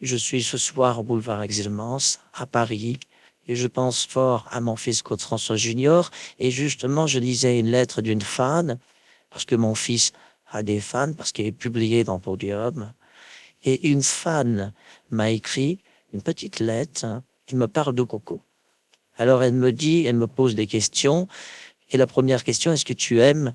Je suis ce soir au boulevard Excellence, à Paris, et je pense fort à mon fils Claude François Junior. Et justement, je lisais une lettre d'une fan, parce que mon fils a des fans, parce qu'il est publié dans Podium. Et une fan m'a écrit une petite lettre qui me parle de Coco. Alors elle me pose des questions. Et la première question, est-ce que tu aimes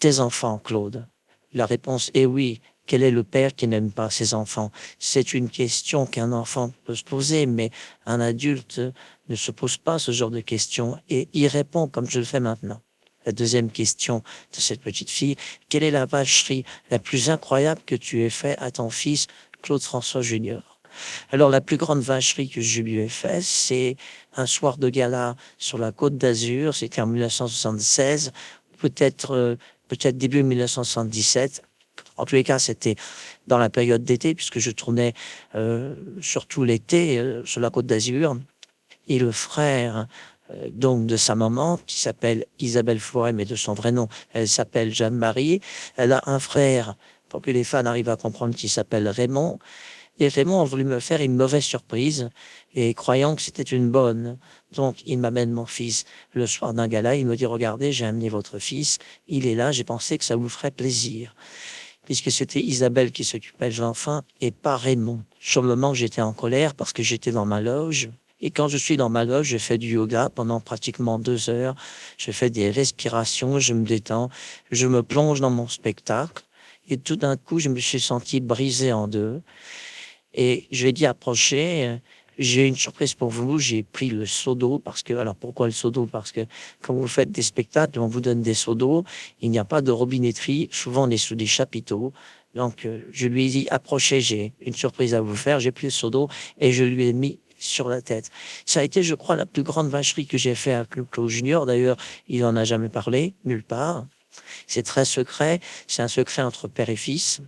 tes enfants, Claude? La réponse est oui. Quel est le père qui n'aime pas ses enfants? C'est une question qu'un enfant peut se poser, mais un adulte ne se pose pas ce genre de questions et y répond comme je le fais maintenant. La deuxième question de cette petite fille, quelle est la vacherie la plus incroyable que tu aies fait à ton fils Claude François Junior? Alors la plus grande vacherie que je lui ai faite, c'est un soir de gala sur la Côte d'Azur, c'était en 1976, peut-être peut-être début 1977. En tous les cas, c'était dans la période d'été, puisque je tournais surtout l'été sur la Côte d'Azur. Et le frère donc de sa maman, qui s'appelle Isabelle Forêt, mais de son vrai nom, elle s'appelle Jeanne-Marie. Elle a un frère, pour que les fans arrivent à comprendre, qui s'appelle Raymond. Et Raymond a voulu me faire une mauvaise surprise, et croyant que c'était une bonne. Donc, il m'amène mon fils le soir d'un gala, il me dit, regardez, j'ai amené votre fils, il est là, j'ai pensé que ça vous ferait plaisir. Puisque c'était Isabelle qui s'occupait de l'enfant et pas Raymond. Sur le moment, j'étais en colère parce que j'étais dans ma loge. Et quand je suis dans ma loge, je fais du yoga pendant pratiquement 2 heures. Je fais des respirations, je me détends, je me plonge dans mon spectacle. Et tout d'un coup, je me suis senti brisé en deux. Et je lui ai dit, approchez, j'ai une surprise pour vous, j'ai pris le seau d'eau parce que, alors pourquoi le seau d'eau? Parce que quand vous faites des spectacles, on vous donne des seaux d'eau, il n'y a pas de robinetterie, souvent on est sous des chapiteaux. Donc, je lui ai dit, approchez, j'ai une surprise à vous faire, j'ai pris le seau d'eau et je lui ai mis sur la tête. Ça a été, je crois, la plus grande vacherie que j'ai fait à Claude Junior. D'ailleurs, il en a jamais parlé, nulle part. C'est très secret, c'est un secret entre père et fils.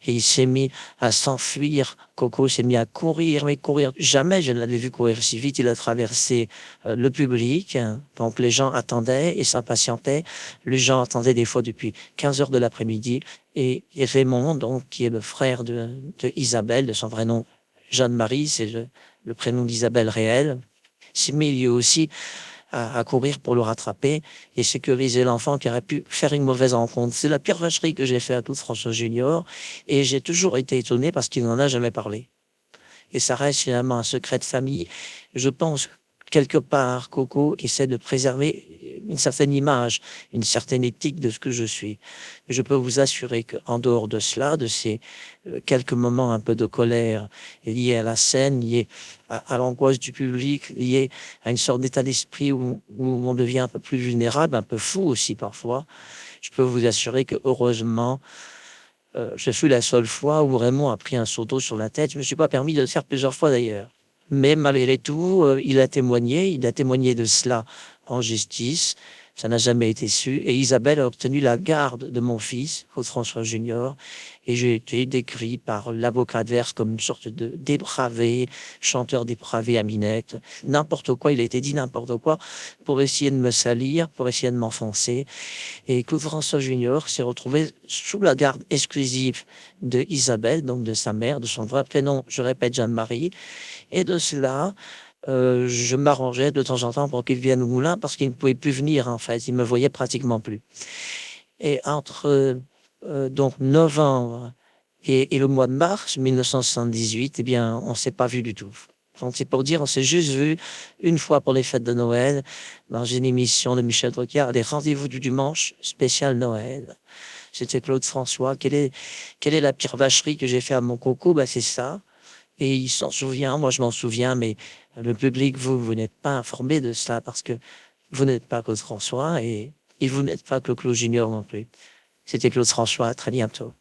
Et il s'est mis à s'enfuir. Coco s'est mis à courir, mais courir. Jamais je ne l'avais vu courir si vite. Il a traversé le public. Donc les gens attendaient et s'impatientaient. Les gens attendaient des fois depuis 15 heures de l'après-midi. Et Raymond, donc, qui est le frère de Isabelle, de son vrai nom, Jeanne-Marie, c'est le prénom d'Isabelle réel, s'est mis lui aussi à courir pour le rattraper et sécuriser l'enfant qui aurait pu faire une mauvaise rencontre. C'est la pire vacherie que j'ai fait à tout François Junior et j'ai toujours été étonné parce qu'il n'en a jamais parlé. Et ça reste finalement un secret de famille. Je pense quelque part, Coco essaie de préserver une certaine image, une certaine éthique de ce que je suis. Je peux vous assurer qu'en dehors de cela, de ces quelques moments un peu de colère liés à la scène, liés à l'angoisse du public, liés à une sorte d'état d'esprit où on devient un peu plus vulnérable, un peu fou aussi parfois, je peux vous assurer que heureusement, je fus la seule fois où Raymond a pris un seau d'eau sur la tête. Je me suis pas permis de le faire plusieurs fois d'ailleurs. Mais malgré tout, il a témoigné de cela en justice. Ça n'a jamais été su. Et Isabelle a obtenu la garde de mon fils, Claude François Junior. Et j'ai été décrit par l'avocat adverse comme une sorte de dépravé, chanteur dépravé à minette. N'importe quoi, il a été dit n'importe quoi pour essayer de me salir, pour essayer de m'enfoncer. Et Claude François Junior s'est retrouvé sous la garde exclusive de Isabelle, donc de sa mère, de son vrai prénom, je répète, Jeanne-Marie. Et de cela, je m'arrangeais de temps en temps pour qu'il vienne au moulin parce qu'il ne pouvait plus venir, en fait. Il me voyait pratiquement plus. Et entre donc novembre et le mois de mars 1978, eh bien, on s'est pas vu du tout. Donc c'est pour dire, on s'est juste vu une fois pour les fêtes de Noël dans une émission de Michel Drucker, les rendez-vous du dimanche spécial Noël. C'était Claude François. Quelle est la pire vacherie que j'ai fait à mon coco? Bah, c'est ça. Et il s'en souvient, moi je m'en souviens, mais le public, vous n'êtes pas informé de cela parce que vous n'êtes pas Claude François et vous n'êtes pas Claude Junior non plus. C'était Claude François. À très bientôt.